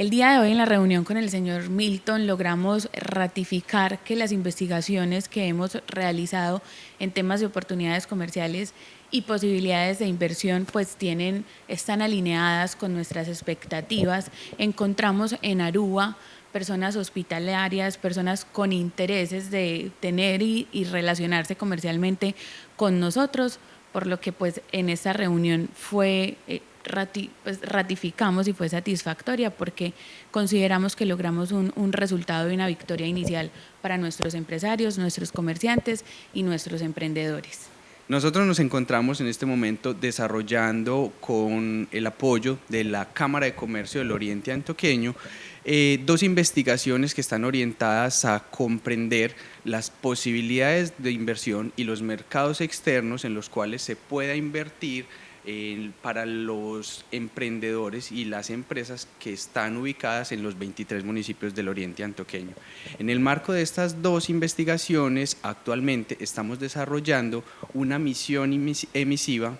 El día de hoy en la reunión con el señor Milton logramos ratificar que las investigaciones que hemos realizado en temas de oportunidades comerciales y posibilidades de inversión pues están alineadas con nuestras expectativas. Encontramos en Aruba personas hospitalarias, personas con intereses de tener y relacionarse comercialmente con nosotros, por lo que pues en esta reunión ratificamos y fue satisfactoria porque consideramos que logramos un resultado y una victoria inicial para nuestros empresarios, nuestros comerciantes y nuestros emprendedores. Nosotros nos encontramos en este momento desarrollando con el apoyo de la Cámara de Comercio del Oriente Antioqueño dos investigaciones que están orientadas a comprender las posibilidades de inversión y los mercados externos en los cuales se pueda invertir para los emprendedores y las empresas que están ubicadas en los 23 municipios del Oriente Antioqueño. En el marco de estas dos investigaciones, actualmente estamos desarrollando una misión emisiva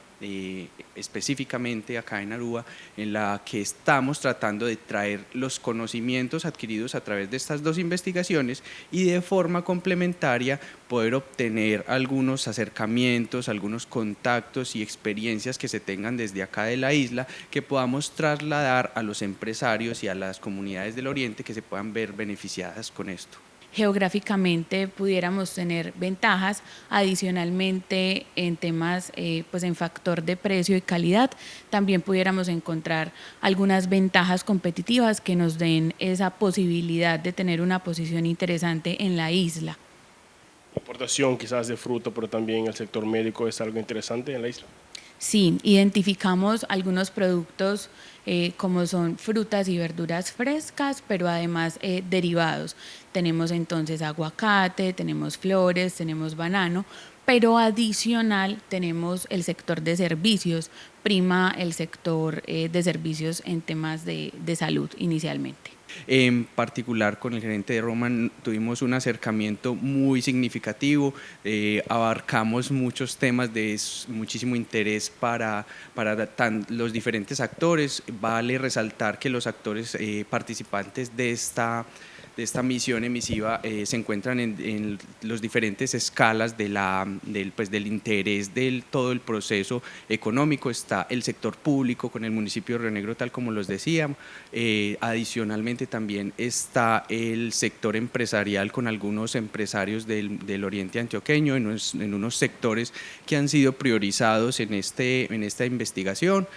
específicamente acá en Aruba, en la que estamos tratando de traer los conocimientos adquiridos a través de estas dos investigaciones y de forma complementaria poder obtener algunos acercamientos, algunos contactos y experiencias que se tengan desde acá de la isla que podamos trasladar a los empresarios y a las comunidades del Oriente que se puedan ver beneficiadas con esto. Geográficamente pudiéramos tener ventajas, adicionalmente en temas, pues en factor de precio y calidad, también pudiéramos encontrar algunas ventajas competitivas que nos den esa posibilidad de tener una posición interesante en la isla. Importación quizás de fruta, pero también el sector médico es algo interesante en la isla. Sí, identificamos algunos productos como son frutas y verduras frescas, pero además derivados. Tenemos entonces aguacate, tenemos flores, tenemos banano, pero adicional tenemos el sector de servicios, prima el sector de servicios en temas de salud inicialmente. En particular con el gerente de Roman tuvimos un acercamiento muy significativo, abarcamos muchos temas de muchísimo interés para los diferentes actores. Vale resaltar que los actores participantes de esta misión emisiva se encuentran en los diferentes escalas del interés del todo el proceso económico. Está el sector público con el municipio de Río Negro, tal como los decíamos. Adicionalmente también está el sector empresarial con algunos empresarios del Oriente Antioqueño en unos sectores que han sido priorizados en esta investigación.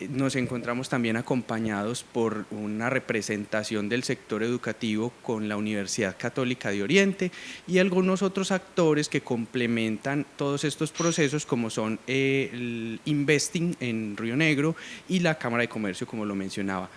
Nos encontramos también acompañados por una representación del sector educativo con la Universidad Católica de Oriente y algunos otros actores que complementan todos estos procesos, como son el Investing en Río Negro y la Cámara de Comercio, como lo mencionaba.